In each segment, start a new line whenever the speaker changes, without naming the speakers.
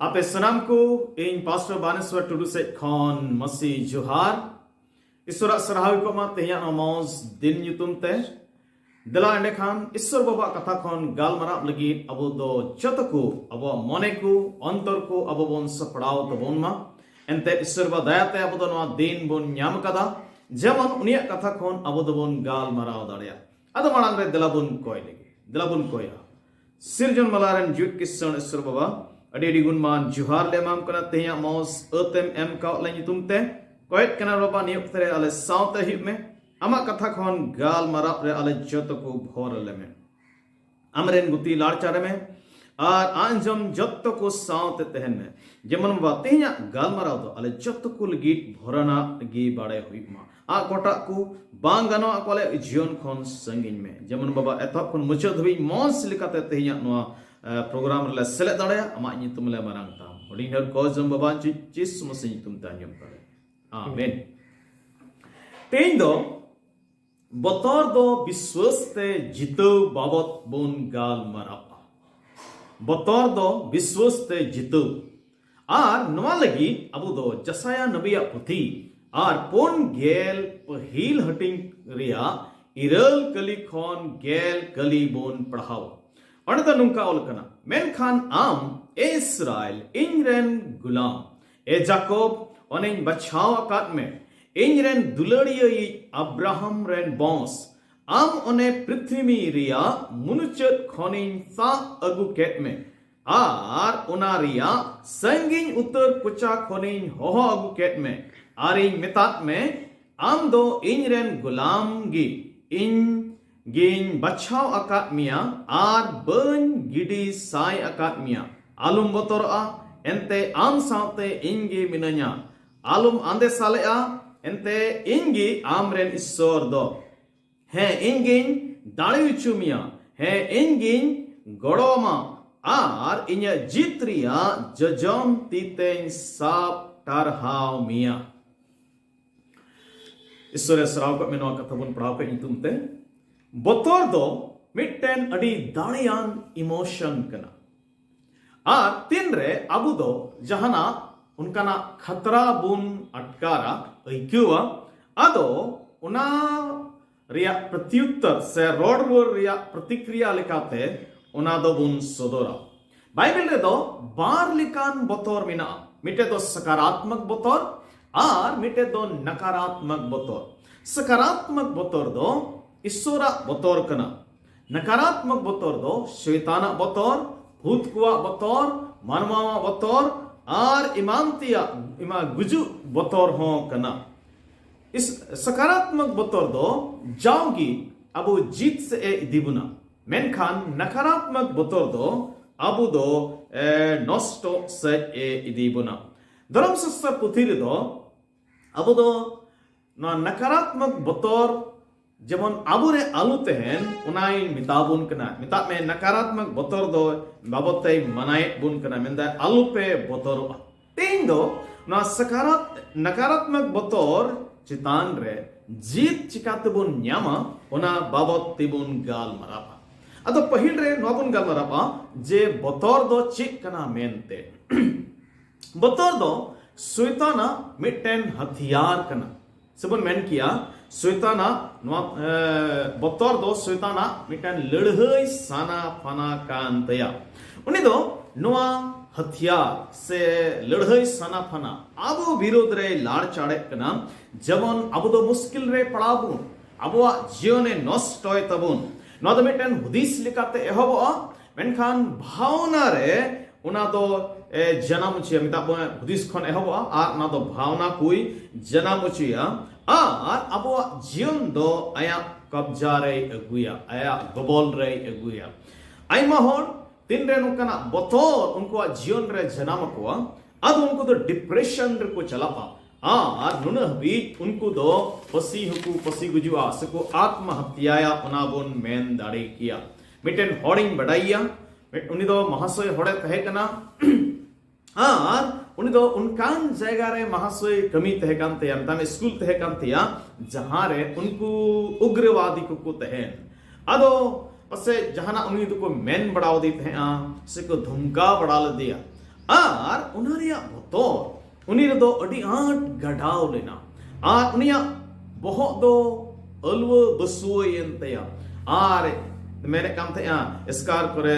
Ape sanamku ing Pastor Baneswar Tudu set kon masih johar. Isurak sarahawi ko ma tehya nomos din nyutum teh. Dela endekhan Isur Baba katha kon gal marap lagi abo do jotoku abo moneku antorku abo bon sapड़ाव tabon ma. Ente Isur ba dayate abo do noa din bon nyam kada. Jemon uniyak katha kon abo do bon gal maraw dareya. Ado marang re dela bon koy lagi. Dela bon koya. Sirjon malaren jut kisson Isur Baba. Adi gunman juhar lemam kana tehya mos etem em kau lain tumte koet kana roba niuk tere ale saute hipme ama katha khon gal marap re ale joto ko bhor leme amren guti larchare me ar anjam joto ko saute tehen me jemon ba tehya gal maraw do ale joto ko lagi bhorana gi bade huipma a kota ku bang gano akole jion khon sangin me jemon baba ethop khon muchod hoi mos likate tehya noa program le select darea ama nyitum le marang tam ordinary cause baba chis masi nyitum tanyam pare amen tein do botor do biswas te jito babot bon gal marapa botor do biswas te jito ar noa lagi abu do jasaya nabiya puthi ar pon gel pahil hating ria iral kali khon gel kali bon padhaw Another nunka olkana. Menkan am Israel inren gulam. E Jacob onen bachaw akat me. Inren dulariya Abraham ren bons. Am one prithimi riya munuchet khonin sa agu ket me. Ar unaria sangin utar kucha khonin hoho agu ket me. Aring metat me. Am do inren gulam gi. Gin bachaw akat mia ar burn gidi sai akat mia alum botor a ente am saute ingi minanya alum ande sale a ente ingi amren isor do he ingin dali uchu mia he ingin godoma ar inya jitriya jajam titen sap tarhaw mia isore saraw ko meno katabun padaw ko intumte Botor do mitten adi darian emotion kana. Ar tinre abu do jahana unkana khatra bun atkara aikyuwa ado una riya pratyuttar se rodwar riya pratikriya lekate una do bun sodora. Bible re do bar likan botor mina. Mitte do sakaratmak botor ar mitte do nakaratmak botor. Sakaratmak botor do Isura botor kana. Nakaratmak botor do shaitana botor, bhut kuwa botor, manmawa botor, ar imantiya ima guju botor ho kana. Is sakaratmak botor do jaogi abu jit se e dibuna. Menkhan nakaratmak botor do abu do nosto se e dibuna. Dharam sastra puthiri do abu do na nakaratmak botor Jemon abure alu tehen unai mitabun kena mitap me nakaratmak botor do babotai manai bun kena menda alu pe botor ting do na sakarat nakaratmak botor chitan re jit chikat bun nyama ona babot tibun gal marapa ado pahil re nobun gal marapa je botor do chik kana mente botor do suitana mitten hathiyar kana sebun men kiya Suitana botor do suitana mitan ladhai sana fana kantaya uni do noa hathiyar se ladhai sana fana abu birod re lad chade kana jemon abu do muskil re padabun abuwa jione nostoy tabun noa do mitan hudis likate ehobo menkhan bhavna re una do janamuchia mitabon hudis khon ehobo ar na do bhavna kui janamuchia ar abuwa jion do aya kabja re aguya aya gobol re aguya aima hor tinre nukana botor unkuwa jion re janam akwa adu unku do depression re ko chalapa ar nuna habi unku do pasi huku pasi gujua seko atma hatyaya onabon men dare kiya miten horing badaiya uni do mahasoy hore tahe kana ar uni do unkan jayga re mahasoy kami tahe kan te am tame school tahe kan te ya jahan re unku ugrawadi ko tahe ado passe jahana uni do ko men badaw di tahe a se ko dhumka badal diya ᱟᱨ ᱚᱱᱟ ᱨᱮᱭᱟᱜ ᱵᱚᱛᱚᱨ ᱩᱱᱤ ᱨᱮᱫᱚ ᱟᱹᱰᱤ ᱟᱸᱴ ᱜᱟᱰᱟᱣ ᱞᱮᱱᱟ ᱟᱨ ᱩᱱᱤᱭᱟᱜ ᱵᱚᱦᱚᱜ ᱫᱚ ᱟᱹᱞᱣᱟᱹ ᱵᱟᱹᱥᱩᱣᱟᱹᱭᱮᱱ ᱛᱟᱭᱟ ᱟᱨ ᱢᱮᱱᱮᱫ ᱠᱟᱱ ᱛᱟᱦᱮᱸᱜᱼᱟ ᱮᱥᱠᱟᱨ ᱠᱚᱨᱮ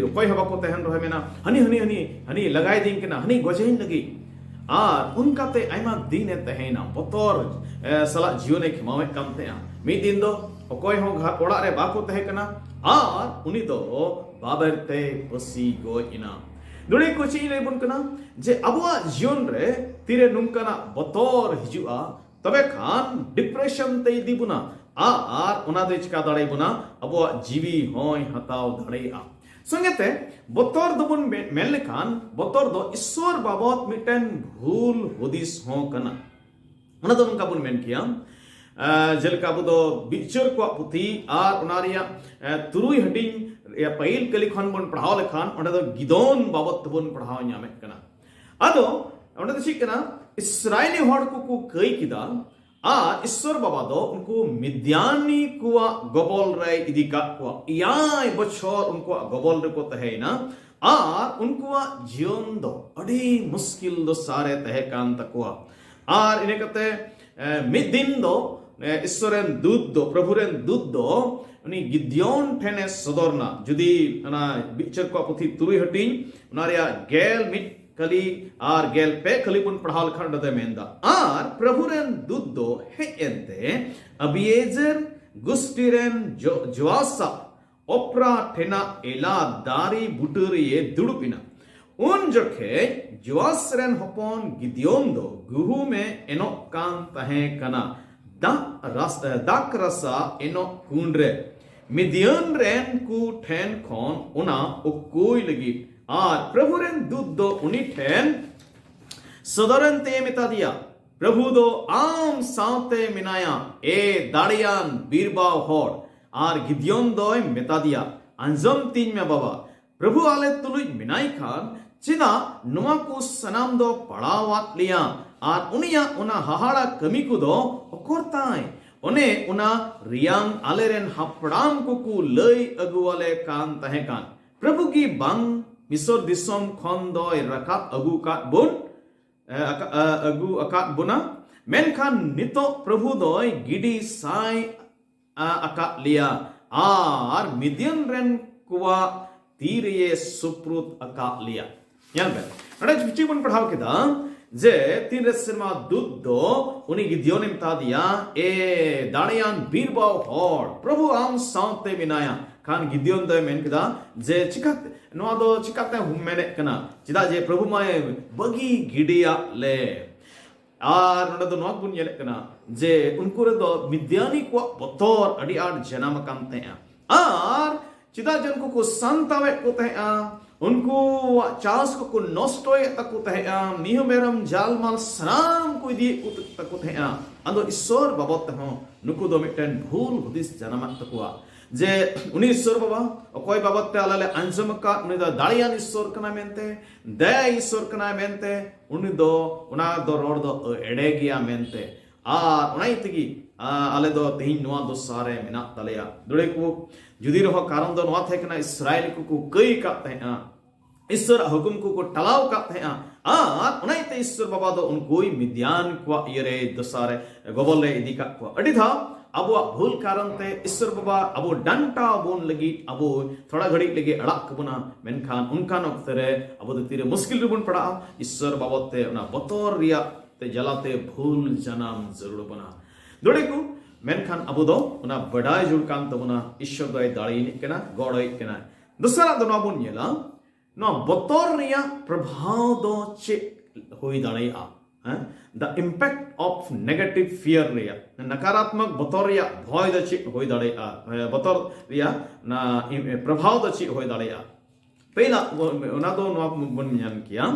ᱚᱠᱚᱭ ᱦᱚᱸ ᱵᱟᱠᱚ ᱛᱟᱦᱮᱱ ᱨᱮᱦᱚᱸ ᱢᱮᱱᱟ ᱦᱟᱹᱱᱤ ᱞᱟᱜᱟᱭ ᱫᱤᱧ ᱠᱟᱱᱟ ᱦᱟᱹᱱᱤ ᱜᱚᱡᱮᱧ ᱞᱟᱹᱜᱤᱫ ᱟᱨ ᱚᱱᱠᱟᱛᱮ ᱟᱭᱢᱟ ᱫᱤᱱᱮ ᱛᱟᱦᱮᱸᱭᱮᱱᱟ ᱵᱚᱛᱚᱨ ᱥᱟᱞᱟᱜ ᱡᱤᱭᱚᱱᱮ ᱠᱷᱮᱢᱟᱣᱮᱫ ᱠᱟᱱ ᱛᱟᱦᱮᱸᱜᱼᱟ ᱢᱤᱫ ᱫᱤᱱ ᱫᱚ ᱚᱠᱚᱭ ᱦᱚᱸ ᱚᱲᱟᱜ ᱨᱮ ᱵᱟᱠᱚ ᱛᱟᱦᱮᱸ ᱠᱟᱱᱟ ᱟᱨ ᱩᱱᱤ ᱫᱚ ᱵᱟᱵᱮᱨ ᱛᱮ ᱯᱟᱹᱥᱤ ᱜᱚᱡ ᱮᱱᱟ ᱱᱚᱰᱮ ko ᱪᱮᱫ ᱤᱧ ᱞᱟᱹᱭ ᱵᱚᱱ ᱠᱟᱱᱟ ᱡᱮ ᱟᱵᱚᱣᱟᱜ ᱡᱤᱭᱚᱱ ᱨᱮ ᱛᱤᱨᱮ ᱱᱚᱝᱠᱟᱱᱟᱜ ᱵᱚᱛᱚᱨ ᱦᱤᱡᱩᱜᱼᱟ ᱛᱚᱵᱮ ᱠᱷᱟᱱ ᱰᱤᱯᱨᱮᱥᱚᱱ ᱛᱮ ᱤᱫᱤ ᱵᱚᱱᱟ ᱟᱨ ᱚᱱᱟ ᱫᱚ ᱪᱤᱠᱟ ᱫᱟᱲᱮ ᱵᱚᱱᱟ ᱟᱵᱚᱣᱟᱜ ᱡᱤᱣᱤ ᱦᱚᱸᱭ ᱦᱟᱛᱟᱣ ᱫᱟᱲᱮᱭᱟᱜᱼᱟ ᱥᱚᱸᱜᱮᱛᱮ ᱵᱚᱛᱚᱨ ᱫᱚᱵᱚᱱ ᱢᱮᱱ ᱞᱮᱠᱷᱟᱱ ᱵᱚᱛᱚᱨ ᱫᱚ ᱤᱥᱥᱚᱨ ᱵᱟᱵᱚᱫ ᱢᱤᱫᱴᱮᱱ ᱵᱷᱩᱞ ᱦᱩᱫᱤᱥ ᱦᱚᱸ ᱠᱟᱱᱟ ᱚᱱᱟ ᱫᱚ ᱱᱚᱝᱠᱟ ᱵᱚᱱ ᱢᱮᱱ ᱠᱮᱭᱟ ᱡᱮᱞᱮᱠᱟ ᱟᱵᱚ ᱫᱚ ᱵᱤᱪᱟᱹᱨ ᱠᱚᱣᱟᱜ ᱯᱩᱛᱷᱤ ᱟᱨ ᱚᱱᱟ ᱨᱮᱭᱟᱜ ᱛᱩᱨᱩᱭ ᱦᱟᱹᱴᱤᱧ ᱯᱟᱹᱦᱤᱞ ᱠᱟᱹᱞᱤ ᱠᱷᱚᱱ ᱵᱚᱱ ᱯᱟᱲᱦᱟᱣ ᱞᱮᱠᱷᱟन ᱚᱸᱰᱮ ᱫᱚ ᱜᱤᱫᱚᱱ ᱵᱟᱵᱚᱫ ᱛᱮᱵᱚᱱ ᱯᱟᱲᱦᱟᱣ ᱧᱟᱢᱮᱫ ᱠᱟᱱᱟ ᱟᱫᱚ ᱚᱸᱰे ᱫᱚ ᱪᱮᱫ ᱠᱟᱱᱟ ᱤᱥᱨᱟᱭᱮᱞᱤ ᱦᱚᱲ ᱠᱚ ᱠᱟᱹᱭ ᱠᱮᱫᱟ ᱟᱨ ᱤᱥᱥᱚᱨ ᱵᱟᱵᱟ ᱫᱚ ᱩᱱᱠᱩ ᱢᱤᱫᱽᱭᱟᱱᱤ ᱠᱚᱣᱟᱜ ᱜᱚᱵᱚᱞ ᱨᱮ ᱤᱫᱤ ᱠᱟᱜ ᱠᱚᱣᱟ 9 ᱵᱚᱪᱷᱚᱨ ᱩᱱᱠᱩᱣᱟᱜ ᱜᱚᱵᱚᱞ ᱨᱮᱠᱚ ᱛᱟᱦᱮᱸᱭᱮᱱᱟ ᱟᱨ उनकुआ जीवन दो अड़ी मुश्किल दो सारे तहे कान तकुआ आर इने कते मिद दिन दो ईश्वरन दूत दो प्रभुरन दूत दो उनी गिद्योन ठेने सदरना जुदी ना बिचर को पुथी तुरुई हटिन उनारिया गेल मिट कली आर गेल पे कली पुन पढ़ाल खंड दे मेंदा आर प्रभुरन दूत दो हे एंते अबिएजर गुस्टिरन जोआसा ओप्रा ठेना एला दारी बुटरिये दुड़ुपिना उन जोखे जोआसरेन हपन गिदियोन दो गुहु में एनो कान तहे कना दाक रसा एनो कुंड्रे मिदियन रेन कु ठेन खोन उना उकोई लगी आर प्रभुरेन दूत दो उनी ठेन सदरन ते मिता दिया प्रभु दो आम साते मिनाया ए दाड़ियान बीरबाव होड़ आर गिद्योन दोय मेता दिया अंजम तीन में बाबा प्रभु आले तुलुज मिनाई खान चिना नुआ को सनाम दो पड़ावात लिया आर उनिया उना हाहाड़ा कमी को दो ओकोरताय उने उना रियांग आलेरेन हापड़ाम को लई अगुवाले कान तहे कान प्रभु की बांग मिसर दिसोम खन दोय रका अगु काट बुन अगु अकाट बुना मेनखान नितो प्रभु दोय गिडी साई अकाट लिया आर मिदियन रेन कुआ तीरिये सुप्रुत अकाट लिया यान बे अरे चिची बन पढ़ाव केदा जे तीन रस्मा दूत दो उनी गिद्योन मिता दिया ए दाणियान बीरबाव होड़ प्रभु आम साउते मिनाया खान गिद्योन दो मेन केदा जे चिकात नोआ दो चिकाते हुम मेने कना चिदा जे प्रभु माए बगी गिडिया ले आर नोडे दो नोक बुन येले कना जे उनको रे दो मिद्यानी को बतौर अडी आर जनाम कामते आर चिदा जन को संतावे को ते उनको चास को नष्टोय तक ते निह मेरम जालमाल सनाम को दी तक ते अंदो ईश्वर बाबत हो नुको दो मिटन भूल हुदिस जनाम तकुआ जे उनी ईश्वर बाबा अकोय बाबत ते आलाले अंजम का उनी दा दाड़ियान ईश्वर कना मेनते दया ईश्वर कना मेनते उनी दो उना दो रोड दो एडे गिया मेनते आर उनाई तगी आले दो तेहिन नोआ दो सारे मेना तलेया दुड़े को जुदी रहो कारण दो नोआ थे कना इस्राएल को कई का ते ईश्वर हुकुम को टलाव का थे आर उनाई ते ईश्वर बाबा दो उनकोई मिद्यान को येरे दो सारे गोबल रे इदी का को अडी था अब भूल कारण ते ईश्वर बाबा अब डंटा बोन लगी अब थोड़ा घड़ी लगे अड़ाक बना मेनखान उनखान अक्तरे अब तीरे मुश्किल रिबन पड़ा ईश्वर बाबत ते उना बतौर रिया ते जलाते भूल जनाम जरूर बना दोड़े को मेनखान अब दो उना बड़ाई जुड़ कान तबना ईश्वर दय दाड़ी निकना गड़य कना दूसरा दो ना बोन येला ना बतौर रिया प्रभाव दो चे होई दाड़िया the impact of negative fear रिया नकारात्मक बतौर रिया भय द चे होई दाड़िया बतौर रिया ना प्रभाव द चे होई दाड़िया पहला उना दो नोआ बन ᱧᱟᱢ किया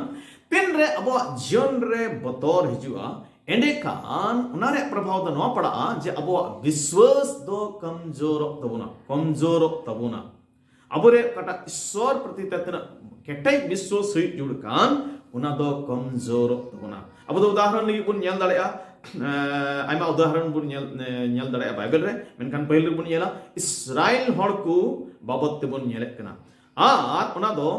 तिन रे अब जीवन रे बतौर हिजुआ एंडे कान उना रे प्रभाव द नोआ पड़ा जे अब विश्वास दो कमजोर तबुना अब रे कटा ईश्वर प्रति ततना केटै विश्वास हुई जुड़ कान उना दो कमजोर तबुना अब दो उदाहरण लगी बुन ñal दाड़िया आयमा उदाहरण बुन ñal दाड़िया बाइबल रे मेनखान पहिल बुन ñela इस्राएल हड़ को बाबत ते बुन ñelek kana आर उना दो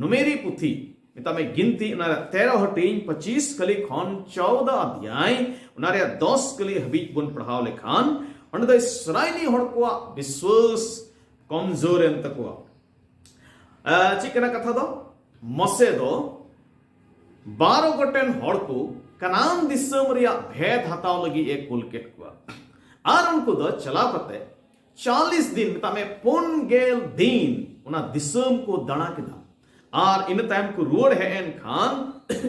नुमेरी पुथी मितामे गिनती 13 हटिंग 25 कली खन 14 अध्याय 10 कली हबीज बन पढ़ाव लेखान अंड द इसराइली हड़ को विश्वास कमजोर एन तको चिकना कथा दो मसे दो 12 गोटेन हड़ को कनान दिसम रिया भेद हताव लगी एक कुल केट को आर उनको दो चला पते 40 दिन मितामे 4 दिन उना दिसम को दणा किदा और इन टाइम को रुआड़ है एन खान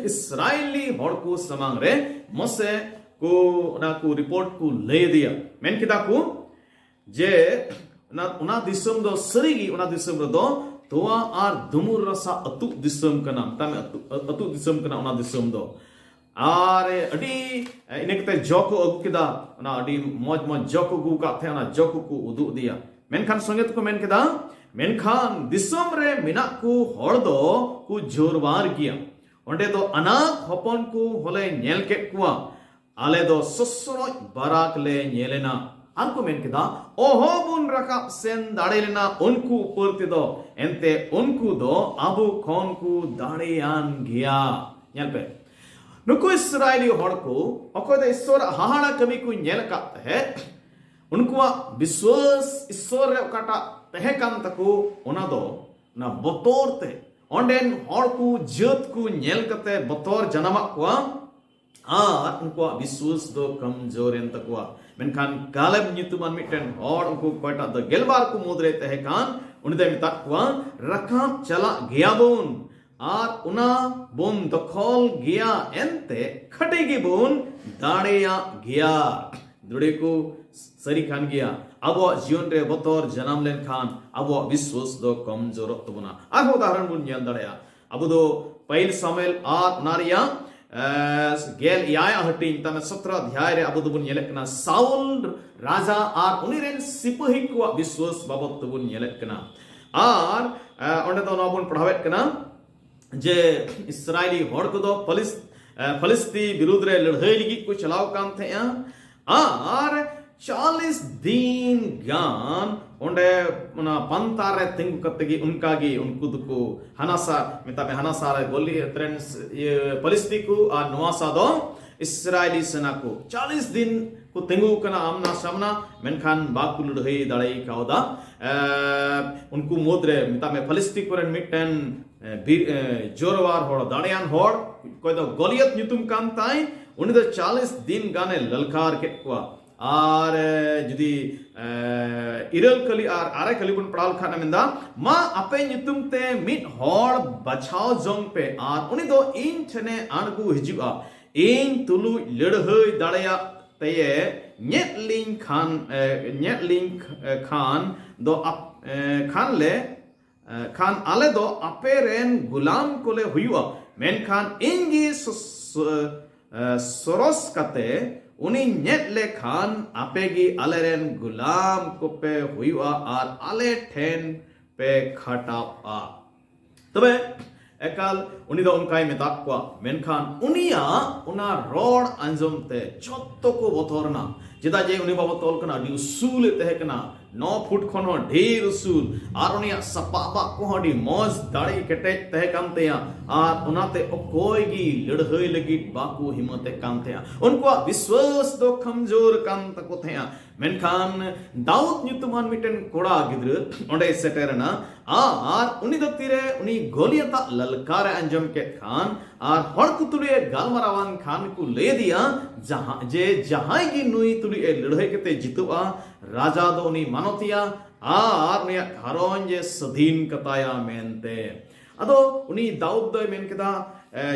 इसराइली हड़ को समांग रे मसे को ना को रिपोर्ट को ले दिया मेन किदा को जे उना दिसम दो सरीगी उना दिसम दो तोआ और दुमुर रसा अतु दिसम कना तमे अतु दिसम कना उना दिसम दो और अडी इने कते जोको अगु किदा ना अडी मौज मौज जोको गु का थे ना जोको को उदु दिया मेनखान संगे तो मेन किदा मेनखान दिसम रे मिना को हड़ दो को जोरवार किया ओंडे दो अनाक हपन को होले नेल के कुआ आले दो ससरो बराक ले नेलेना आनको मेन किदा ओहो बुन रका सेन दाड़ेलेना उनको ऊपर दो एंते उनको दो अबु खोन को दाड़ेयान गया नेल पे नुको इसराइली हड़ को अको दे ईश्वर हाहाड़ा कमी को नेल काते है उनको विश्वास ईश्वर रे काटा तहे कान तको ओना दो ना बतौर ते ओंडेन हड़ को जत को नेल कते बतौर जनमा को और उनको विश्वास दो कमजोर एन तको मेनखान कालेब ᱧᱩᱛᱩᱢᱟᱱ मिटन हड़ उनको कोटा द गेलबार को मुद्रे तहे कान उनदे मिता को रकाम चला गया बोन और उना बोन दखल गया एनते खटेगी बोन दाड़ेया गया दुड़े को सरी खान गया अब जीवन रे बतौर जन्म लेन खान अब विश्वास दो कमजोर तबना आर उदाहरण बुन नेल दड़या अब दो पहल सामुएल और नारिया गेल याया हटिंग तमे 17 अध्याय रे अब दुबुन नेलक कना साउल राजा और उनिरेन सिपाही को विश्वास बाबत दुबुन नेलक कना और ओंडे दो नबुन पढ़ावेत कना जे इसराइली हड़ को दो फलिस्ती विरुद्ध रे लड़ाई लगी को चलाव कान थे और 40 दिन गान ओंडे मना पंतार रे तिंग कतगी उनका गी उनको दुको हनासा मिता में हनासा रे गोली ट्रेन ये फलिस्ती को और नवासा दो इसराइली सेना को 40 दिन को तिंगु कना आमना सामना मेनखान बाकु लड़ाई दाड़ाई कावदा उनको मोद्रे मिता में फलिस्ती कोरन मिटन जोरवार हड़ दाड़ियान हड़ कोई दो गोलियत ᱧᱩᱛᱩᱢ कान ताई उनी दो 40 दिन गाने ललकार के को और जुदी इरल कली और आरे कली बन पड़ाल खाना मिंदा मा अपे ᱧᱩᱛᱩᱢ ते मिट हड़ बचाव जोंग पे और उनी दो इन छने आनगु हिजुआ इन तुलु लड़हई दाड़या तये नेटलिंग खान दो खान आले दो अपे रेन गुलाम कोले हुआ मेन खान इंगी सोरस कते उनी नेट ले खान आपेगी आले रेन गुलाम को पे हुआ और आले ठेन पे खटापा तबे एकाल उनी दो उनकाई में ताकवा मेन खान उनिया उना रोड अंजम ते चोत्तो को बतोरना जिदा जे उनी बाबा तोल कना डी उसूल तहे कना 9 फुट खन ढेर उसूल और उनिया सपाबा को डी मौज दाड़ी केटे तहे कानते और उनाते कोईगी लड़हई लगी बाकू हिम्मत कानते उनको विश्वास दो कमजोर कान तको थे मेनखान दाऊद ᱧᱩᱛᱩᱢᱟᱱ मिटन कोड़ा गिद्र ओंडे सेटेरना और उनी दो तीरे उनी गोलियता ललकार अंजम के खान और हड़ कुतुले गालमरावान खान को ले दिया जहां की नुई तुली लड़ाई केते जितुआ राजा दो उनी मानोतिया और उनिया घरों जे सधीन कताया मेनते अदो उनी दाऊद दो मेन केदा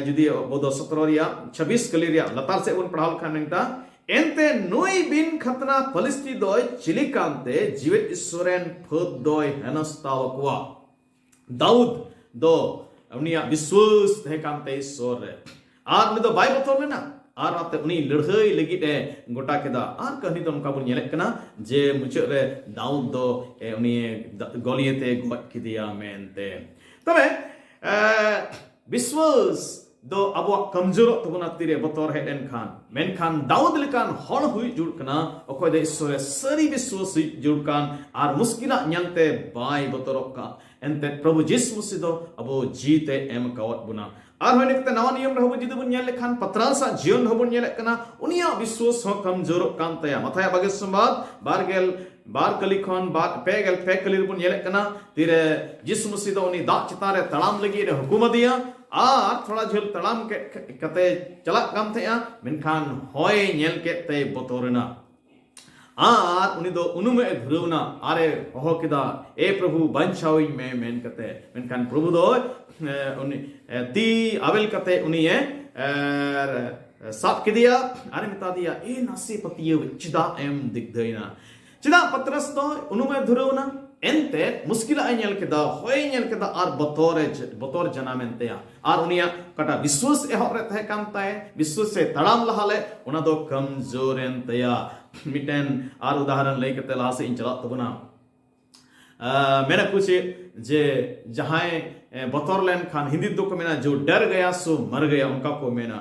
जुदी बोदो 17 रिया 26 कली रिया लतार से उन पढ़ाल खान नेता एंते नुई बिन खतना फलिस्ती दोय चिलिकांते जीवित ईश्वरन फद दोय हनस्तावकवा दाऊद दो उनिया विश्वास थे कांते ईश्वर और नि दो बाइबल तो लेना और आते उनी लड़ाई लगी दे गोटा केदा और कहानी तो उनका बुन नेलक कना जे मुचे रे दाऊद दो उनी गोलियते गट किदिया मेनते तबे विश्वास दो अब कमजोर तबना तीरे बतौर है खान मेनखान दाऊद लेकान हण हुई जुड़ कना अकोय दे ईश्वर सरी विश्वास जुड़ कान आर मुश्किला ñalte बाय बतौर का एंते प्रभु जिस मुसी दो अब जीते एम कावत बुना आर होय निकते नवा नियम रहबो जिदु बुन ñel लेखान पत्रासा जीवन हबुन ñelek kana उनिया विश्वास हो कमजोर कान तया मथाया बागे संवाद बारगेल बार कली खन बार पेगेल पे कली बुन ñelek kana तीरे जिस मुसी दो उनी दा चितारे तड़ाम लगी रे हुकुम दिया आर थोड़ा झोल तड़ाम के कते चला काम थे मेनखान होय ñel के ते बतौरना आर उनी दो उनुमे धुरवना आरे हो किदा ए प्रभु बंचावी में मेन कते मेनखान प्रभु दो उनी ती आवेल कते उनी साप किदिया आरे मिता दिया ए नासी पतिये चिदा एम दिग्धयना चिदा पत्रस दो उनुमे धुरवना एंते मुश्किल ñel keda hoy ñel keda ar बतौर जनामेंते आर उनिया कटा विश्वास एहब रे तहे काम ताए विश्वास से तड़ाम लहाले उना दो कमजोर एंतया मिटेन आर उदाहरण लई कते ला से इन चला तबना मेरा कुछ जे जहां बतौर लेन खान हिंदी दो को मेना जो डर गया सो मर गया उनका को मेना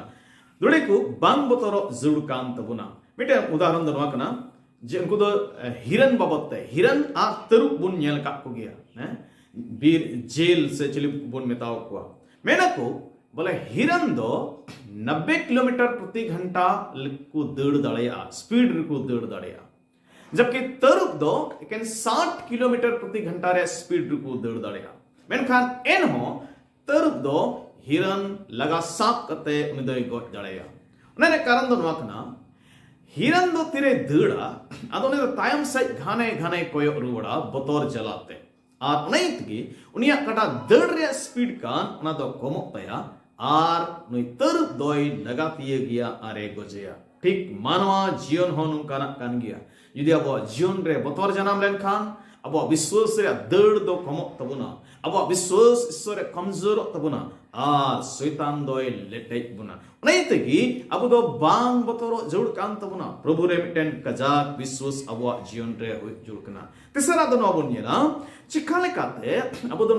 दुड़े को बांग बतौर जुड़ कान तबना मिटे उदाहरण दनवा कना जे उनको दो हिरन बाबते हिरन आ तरुप बुन ñel का को गया बीर जेल से चली बुन मेताओ को मेना को बोले हिरन दो 90 किलोमीटर प्रति घंटा को दौड़ दड़ेया स्पीड को दौड़ दड़ेया जबकि तरुप दो 60 किलोमीटर प्रति घंटा रे स्पीड को दौड़ दड़ेया मेनखान एन हो तरुप दो हिरन लगा साप कते उनि दो गoj दड़ेया उन्हें कारण दो नवाकना हिरन दो तिरे दड़ा अदोने दो तायम से घाने घाने कोयो रुवड़ा बतौर जलाते आर उनैतगी उनिया कटा दड़ रे स्पीड कान उना दो कोमो तया आर नुई तर दोय लगातिये गया आरे गोजेया ठीक मानवा जीवन होनु काना कान गया यदि अब जीवन रे बतौर जनाम लेन खान अब विश्वास रे दड़ दो कोमो तबुना अब विश्वास ईश्वर कमजोर तबुना आ शैतान दोय लेटे बुना उनैतगी अब दो बांग बतौर जुड़ कान तबुना प्रभु रे मिटेन कजाक विश्वास अब जीवन रे हुई जुड़ कना तेसरा दो नबुन येना चिखाले काते अब दो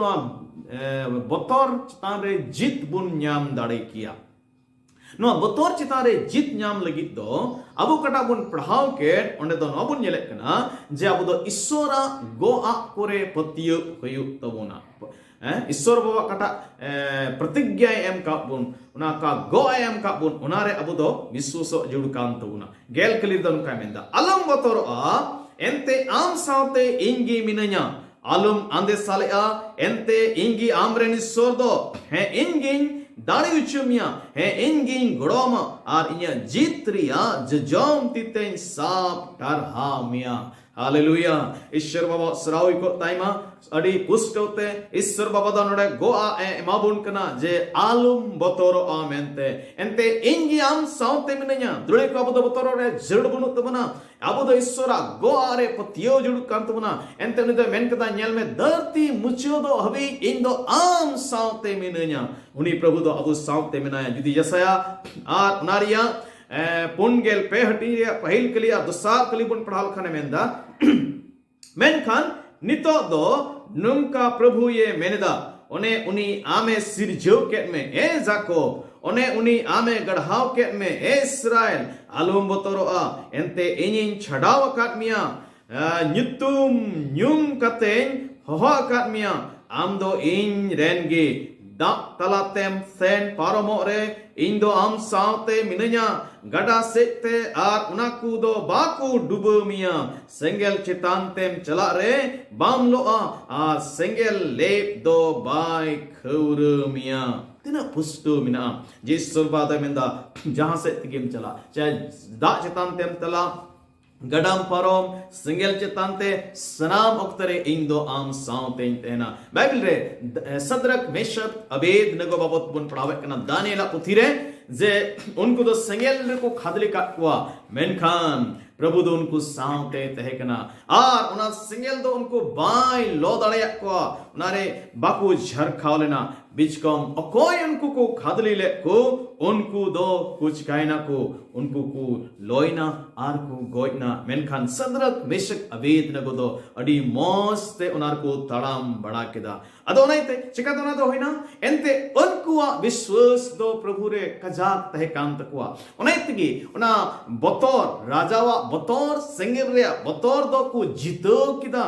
बतौर चितान रे जीत बुन ñam दाड़े किया नो बतौर चितान रे जीत ñam लगी दो अब कटा बुन पढ़ाव के ओंडे दो नबुन ñelek कना जे अब दो ईश्वरा गो आ कोरे पतियो हुयु तबुना ईश्वर बाबा कटा प्रतिज्ञा एम का बुन उना का गो एम का बुन उनारे अब दो विश्वास जुड़ कान तबुना गेल कलिर दन का मेंदा अलम बतौर आ एंते आम सावते इंगी मिनया आलम आंदे साले आ एंते इंगी आमरे निसोर दो है इंगी दाड़ी उचुमिया है इंगी गड़ोमा आर इन्या जीत्रिया जजोम तितें साप टरहामिया हालेलुया ईश्वर बाबा सरावी को ताइमा अडी पुष्टोते ईश्वर बाबा दा नडे गो आ एमाबुन कना जे आलुम बतौर आ मेंते एंते इंगी आम सावते मिनया दुळे को अब बतौर रे जड़ बुनु तबना अब दो ईश्वरा गो आरे पतियो जुड़ कांतबना एंते ने मेन कदा ñel में धरती मुचियो दो हबी इन दो आम सावते मिनया उनी प्रभु दो अब सावते मिनाया जुदी यसाया आर नारिया पुनगेल पे हटी पहिल कलिया दुसार कली बुन पढ़ाल खाने मेंदा मेनखान नितो दो नुमका प्रभु ये मेनेदा ओने उनी आमे सिरजो के में ए जाको ओने उनी आमे गढ़ाव के में ए इस्राएल आलम बतौर आ एंते इनिन छड़ाव काटमिया nyutum nyum katen hoha katmiya am do in rengi dak talatem sen paromore in do am saute minanya gada sekte ar unaku do baku dubamiya sengel chitantem chala re bam loa ar sengel lep do bai khurmiya tina pustu mina jis surbada menda jahan se tigim chala chahe dak chitantem tala गडम परोम सिंगल चितांते सनाम उक्तरे इंदो आम साउते तेना Bible रे सदरक मेशक अबेद नगो बाबत बुन पढ़ावे कना दानिएला पुथिरे जे उनको दो सिंगल को खादली काटवा मेनखान प्रभु दो उनको साउते तहे कना आर उना सिंगल दो उनको बाय लो दड़े को उनारे बाकू झर खावलेना बिचकम अकोय उनको को खादली ले को उनको दो कुछ कायना को उनको को लोयना आर को गोयना मेनखान सदरक मेशक अवेद न गोदो अडी मस्ते उनार को तड़ाम बड़ा केदा अदो नाइते चिका दोना दो होइना एंते उनको विश्वास दो प्रभु रे कजाक तहे काम तकवा उनाइतगी उना बतौर राजावा बतौर सेंगर रे बतौर दो को जितो किदा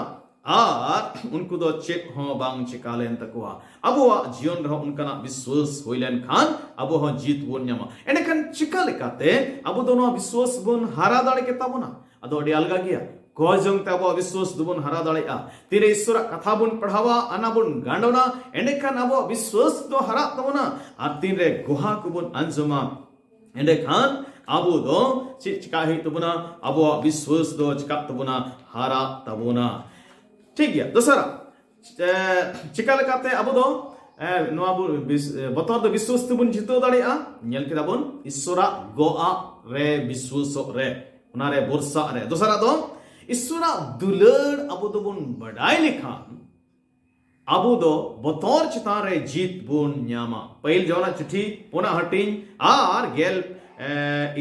आर उनको दो चेक हो बांग चिकालेन तकवा अबो जीवन रहो उनका विश्वास होइलेन खान अबो हो जीत बोन न्यामा एने खान चिका लेकाते अबो दोनो विश्वास बोन हारा दाड़े के ताबोना अदो अडी अलगा गया गोजंग ताबो विश्वास दुबोन हारा दाड़े आ तिरे ईश्वर कथा बोन पढ़ावा अना बोन गांडोना एने खान अबो विश्वास दो हारा ताबोना आर तीन रे गुहा को बोन अंजुमा एने खान अबो दो चिका ही तबोना अबो विश्वास दो चिका तबोना हारा तबोना ठीक गया दूसरा चिका लेकाते अबो दो नोआ बतौर दो विश्वास तबोन जितो दाड़ेया नेल केदा बोन ईश्वरा गोआ रे विश्वास रे उना रे भरोसा रे दूसरा दो ईश्वरा दुलड़ अबो दो बोन बड़ाई लेखान अबो दो बतौर चिता रे जीत बोन न्यामा पहिल जवना चिट्ठी पुना हटिन आर गेल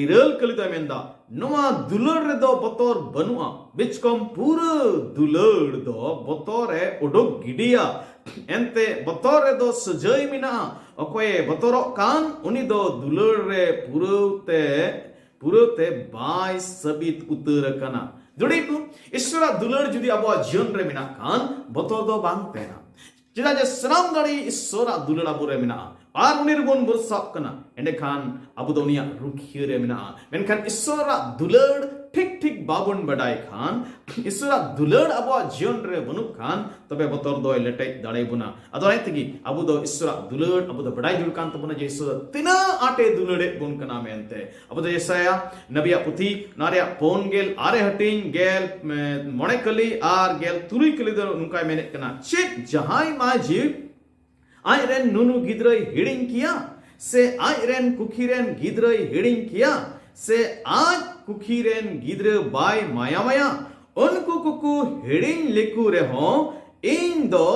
इरल कलिदा मेंदा नोआ दुलड़ रे दो बतौर बनुआ बिचकम पूरा दुलड़ दो बतौर है उडोक गिडिया एंते बतौर रे दो सजय मिना अकोय बतौरो कान उनी दो दुलड़ रे पुरोते बाय सबित उतर कना जुड़ी को ईश्वरा दुलड़ जुदी अबो जीवन रे मिना कान बतौर दो बांग पेना चिदा जे सनाम दाड़ी ईश्वरा दुलड़ अबो रे मिना आर उनी बोन बुरसाप कना एंडे खान अबो दोनिया रुखियो रे मिना मेनखान ईश्वरा दुलड़ ठीक ठीक बाबन बडाई खान ईश्वरा दुलड़ अबो जीवन रे बनु खान तबे बतौर दो लेटे दाड़े बुना अदो नाइतगी अबो दो ईश्वरा दुलड़ अबो दो बडाई जुल कान तबना जे ईश्वर तिना आटे दुलड़े बुन कना मेनते अबो दो यसाया नबिया पुथी नारिया पोन गेल आरे हटिन गेल मोणे कली आर गेल तुरुई कली दो उनका मेने कना चेक जहाई माजी आयरेन नुनु गिद्रई हिडिंग किया से आयरेन कुखीरेन गिद्रई हिडिंग किया से आज कुखीरेन गिद्र बाय माया माया उनको कुकु हिडिंग लेकु रे हो इन दो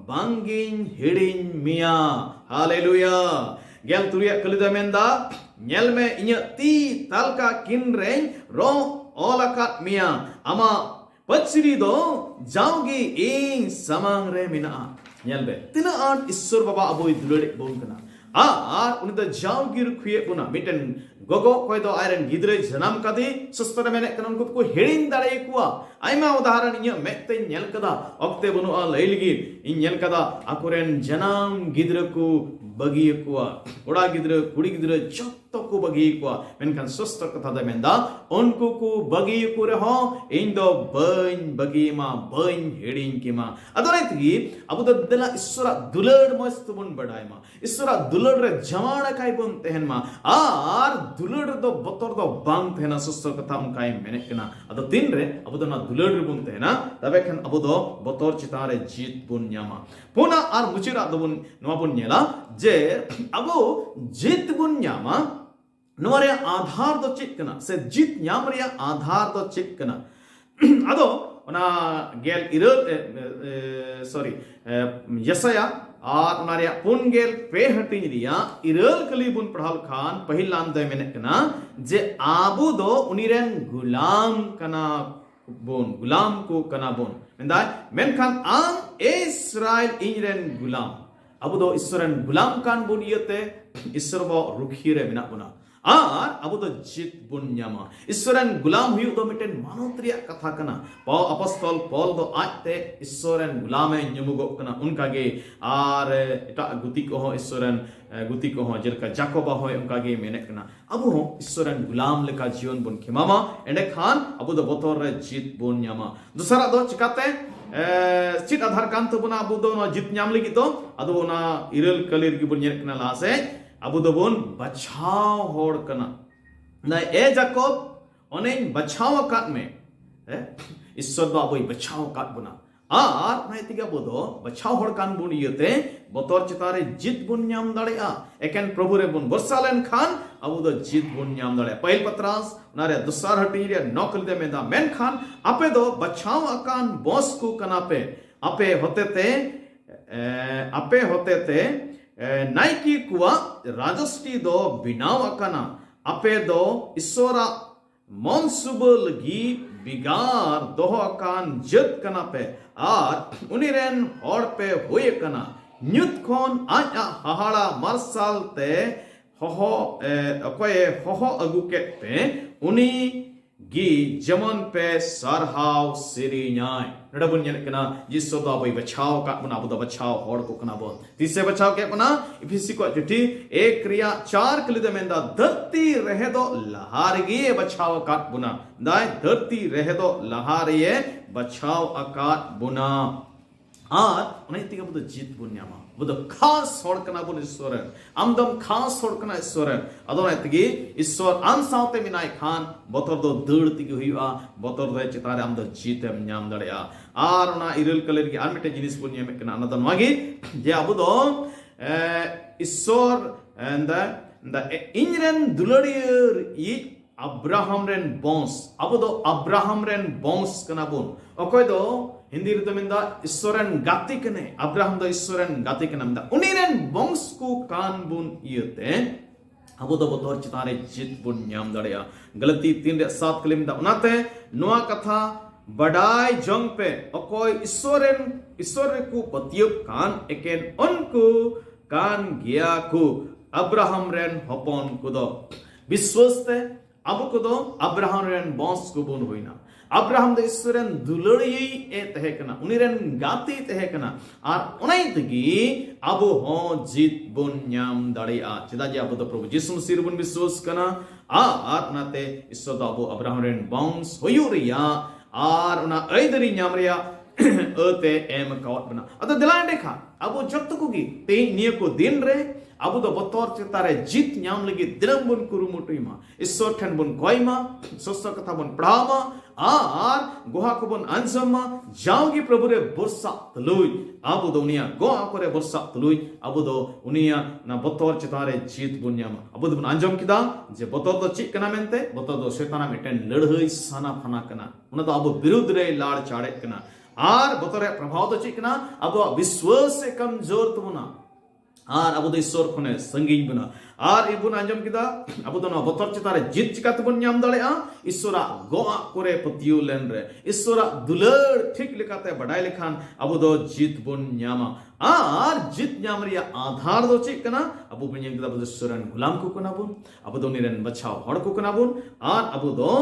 बांगिन हिडिंग मिया हालेलुया गेल तुरिया कलिदा मेंदा नेल में इन्या ती तालका किन रेन रो ओलाकात मिया अमा पचरी दो जाओगी इन समांग रे मिना नेल बे तिना आट ईश्वर बाबा अबो दुलड़े बोन कना आर उन द जाओगी रुखिए बुना मिटन गोगो कोई दो आयरन गिद्रे जनाम कदी सस्तर मेने कन उनको को हेडिन दाड़े कुआ आइमा उदाहरण इन्या मेते नेल कदा अक्ते बनु आ लैलगी इन नेल कदा अकुरेन जनाम गिद्र को बगी कुआ ओड़ा गिद्र कुड़ी गिद्र चत्तो को बगी कुआ मेनखान सस्तर कथा द मेंदा उनको को बगी को रे हो इन दो बन बगी मा बन हेडिन की मा अदोरेतगी अबु द दला ईश्वर दुलड़ मस्त बन बडाय मा ईश्वर दुलड़ रे जमाना काय बन तेहन मा आर दुलड़ दो बतौर दो बांग तेना सस्तर कथा उनकाय मेने कना अदो तीन रे अबु दो ना दुलड़ रे बन तेना तबे खन अबु दो बतौर चितारे जीत बन न्यामा पुना आर मुचिरा दो बन नवा बन नेला जे अबो जीत बन न्यामा नोरे आधार दो चित कना से जीत न्याम रे आधार दो चित कना अदो ओना गेल इरल सॉरी यसाया आर उनारिया पुन गेल पे हटिन रिया इरल कली बुन पढ़ाल खान पहिल लान दे मेने कना जे आबू दो उनिरेन गुलाम कना बोन गुलाम को कना बोन मेंदाय मेनखान आम इस्राएल इनरेन गुलाम अबू दो ईश्वरन गुलाम कान बुन यते ईश्वर बो रुखिरे मेना बुना आर अबू दो जीत बुन न्यामा ईश्वरन गुलाम हुई दो मिटेन मानोत्रिया कथा कना पौ अपostol पौल दो आते ईश्वरन गुलामे न्यमुगो कना उनका गे आर एटा गुति को हो ईश्वरन गुति को हो जेलका जाकोबा हो उनका गे मेने कना अबू हो ईश्वरन गुलाम लेका जीवन बुन खिमामा एंडे खान अबू दो बतौर रे जीत बुन न्यामा दूसरा दो चिकाते चित आधार कान तो बुना अबू दो जीत न्याम लगी तो अदो ना इरल कलिर की बुन नेक कना लासे अबू दो बोन बचाव होड़ कना ना ए जाकोब ओनेन बचाव काट में ईश्वर दो अबो बचाव काट बुना आर नाइतिगा बोदो बचाव होड़ कान बुन यते बतौर चितारे जीत बुन न्याम दाड़ेया एकेन प्रभु रे बुन बरसालेन खान अबू दो जीत बुन न्याम दाड़े पहिल पत्रास नारे दुसार हटी रे नौकल दे मेदा मेन खान आपे दो बचाव अकान बॉस को कना पे आपे होते ते नाइकी कुआ राजस्टी दो बिनाव अकना अपे दो ईश्वरा मनसुबा लगी बिगार दोहो अकान जद कना पे आर उनिरेन हॉड़ पे होए कना न्युत खोन आज हाहाड़ा मार्साल ते होहो अकोये होहो अगु के पे उनी गी जमन पे सरहाव सिरिन्याय नडबुन nyel kena jiso do abai bachao ka buna abu do bachao hor ko kana bon tise bachao ke buna ifisi ko jiti ek kriya 4 kali de menda dharti rehe do lahargi bachao ka buna dai dharti rehe do lahariye bachao akat buna ar unai tiga bu jit bunyama bu khas hor kana bun Ishwar amdam khas hor kana Ishwar adona tigi Ishwar am saute minai khan botor do dad tigi huiwa botor do chitare am do jitem nyam dareya ar ona iril kaler gi armete jinis bun nyame kana anadon magi je abu do Ishwar and the inren duladier i Abraham ren bons abu do Abraham ren bons kana bun okoy do Hindi रिदमिंदा Eswaran गाती कने Abraham दो ईश्वरन गाती कने मिंदा उनीरेन वंश को कान बुन इयते अबो दो बतौर चितारे जित बुन न्याम दड़या गलती 3:7 कलिमदा उनाते नोआ कथा बडाय जंग पे अकोय ईश्वर को पतियो कान एकेन उनको कान गया को अब्राहम रेन हपन को दो विश्वासते अब को दो अब्राहम रेन वंश को बुन होइना अब्राहम दो ईश्वरन दुलड़ी ए तहेकना उनिरन गाती तहेकना आर उनाई तगी अबो हो जीत बुन न्याम दाड़िया चेदा जे अबो दो प्रभु यीशु मसीह बुन विश्वास कना आर उनाते ईश्वर दो अबो अब्राहम रेन वंश होयुरिया आर उना ऐदरी न्याम रिया अते एम कावत बना अतो दिलान देखा अबो जत्तकुगी ते नियको दिन रे अबो दो बतौर चितारे जीत न्याम लगी दिनम बुन कुरुमुटुइमा ईश्वर ठन बुन कोइमा सस्ता कथा बुन पढ़ामा आर गोहा को बुन अंजमा जाओगी प्रभु रे बरसा तलुई अबो दो उनिया गोहा करे बरसा तलुई अबो दो उनिया ना बतौर चितारे जीत बुन न्यामा अबो दो बुन अंजम किदा जे बतौर दो चिक कना मेनते बतौर दो शैताना मिटेन लड़हई साना फना कना उना दो अबो विरुद्ध रे लाड़ चाड़े कना आर बतौर प्रभाव तो चिक कना अबो विश्वास से कमजोर तुमना आर अबो दो ईश्वर खने संगीन बना आर इबुन अंजम किदा अबो दो बतौर चितारे जीत चिकात बुन न्याम दड़ेया ईश्वरा गोआ करे पतियो लेन रे ईश्वरा दुलड़ ठीक लिखाते बडाय लिखान अबो दो जीत बुन न्यामा आर जीत न्याम रिया आधार दो चिक कना अबो बुन न्याम किदा अबो ईश्वरन गुलाम को कना बुन अबो दो निरन बचाव हड़ को कना बुन आर अबो दो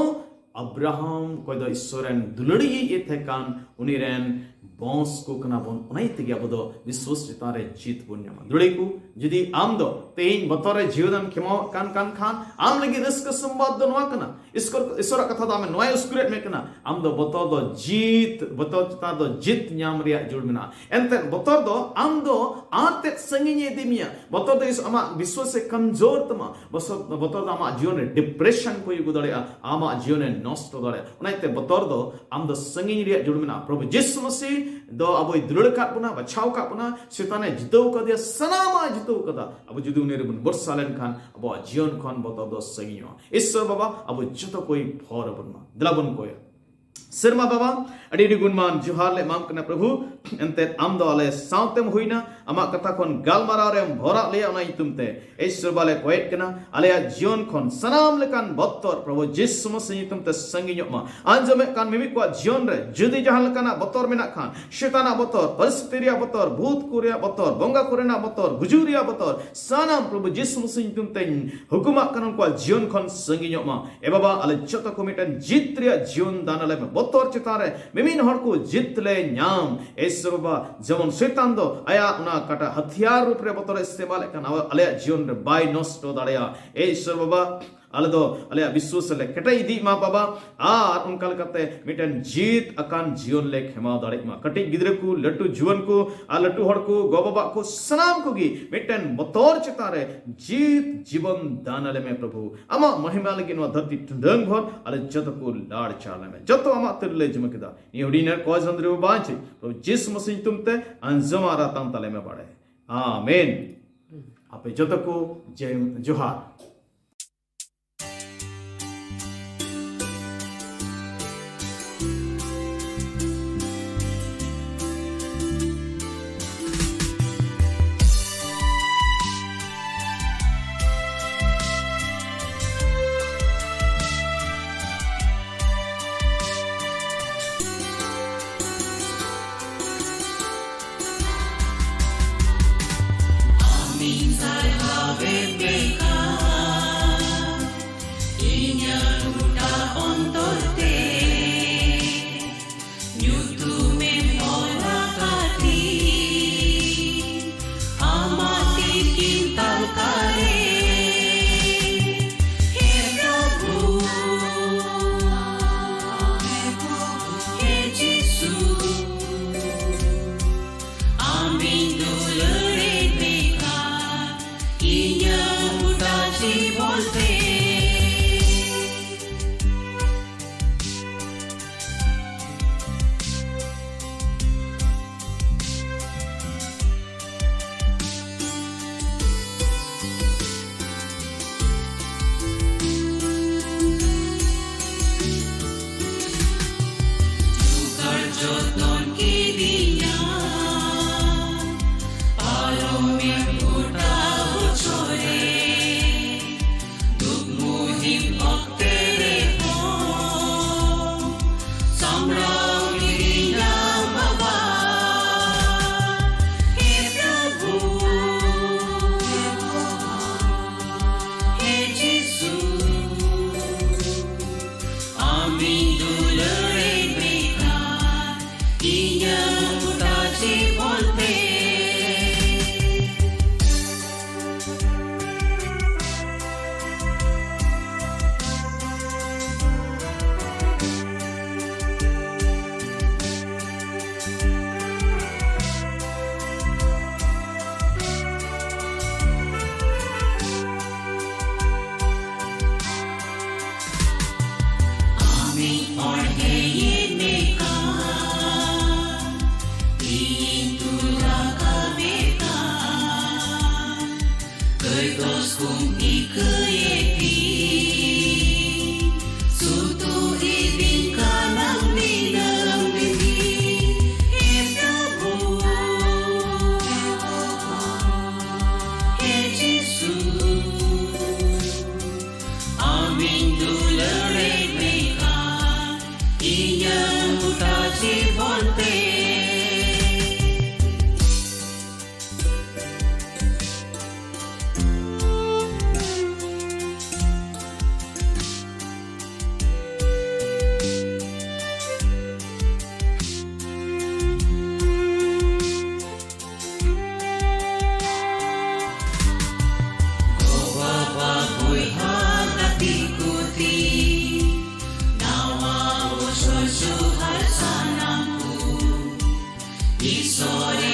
अब्राहम कोई दो ईश्वरन दुलड़ी ए थे कान उनिरन बॉस को कना बोन उनाई तगे अबो दो विश्वास चितारे जीत बुन न्यामा दुड़ी को जदी आम दो तेन बतौरे जीवनम खेमा कान कान खान आम लगी रिस्क संवाद दो नवा कना ईश्वर कथा दा में नोय स्क्रिप्ट में कना आम दो बतौर दो जीत बतौर चितार दो जीत न्याम रिया जुड़ मिना एंते बतौर दो आम दो आते संगिने दिमिया बतौर दो इस अमा विश्वास से कमजोर तमा बतौर दो अमा जीवन रे डिप्रेशन को युग दड़े आमा जीवन रे नष्ट दड़े उनाइते बतौर दो आम दो संगिने रिया जुड़ मिना प्रभु यीशु मसीह दो अब दृढ़ का पुना बचाव का पुना शैताने जितव का दिया सनामा जितव कदा अब जुदू ने बन बरसालन खान अब जीवन खान बता दो सगियो ईश्वर बाबा अब जतो कोई फौर बनमा दिलाबन कोय सिरमा बाबा अडी गुणमान जुहार ले माम कना प्रभु एंते आम दो आले साउतेम हुइना अमा कथा कोन गालमारा रे भरा ले अना इतुमते ईश्वर बाले कोयत कना आले जीवन कोन सनाम लेकान बत्तर प्रभु यीशु मसीह इतुमते संगियो मा आंजमे कान मिमि को जीवन रे जुदी जहां लेकाना बत्तर मेना खान शैताना बत्तर परिस्थितिया बत्तर भूत कुरिया बत्तर बंगा कुरेना बत्तर गुजुरिया बत्तर सनाम प्रभु यीशु मसीह इतुमते हुकुमा कानन को जीवन कोन संगियो मा ए बाबा आले जतो कोमिटन जित्रिया जीवन दानले बत्तर चितारे मिमिन हर को जित ले न्याम ईश्वर बाबा जमन शैतान दो आया उना काटा हथियार रूप रे बतौर इस्तेमाल कना आले जीवन रे बाय नष्ट दाड़िया ईश्वर बाबा आले दो आले विश्वास ले कटई दी मा बाबा आर उनका लकते मिटन जीत अकान जीवन ले खेमा दाड़े मा कटई गिदरे को लट्टू जीवन को आ लट्टू हड़ को गो बाबा को सनाम को गी मिटन बतौर चितारे जीत जीवन दानले में प्रभु अमा महिमा लगी नो धरती टंडंग भर आले जत को लाड़ चाले में जतो अमा तिरले जमकदा नी ओडिनर कोज अंदरे बांचे प्रभु जिस मसीह तुमते अंजमारा तां तले में बाड़े आमीन आपे जत को जय जोहार
itulah kebekaan kertas kung ikeyepi sutu ibing kanang minang bibi Epabo Jesus aming dulere meka inyang utaji bonte Sorry.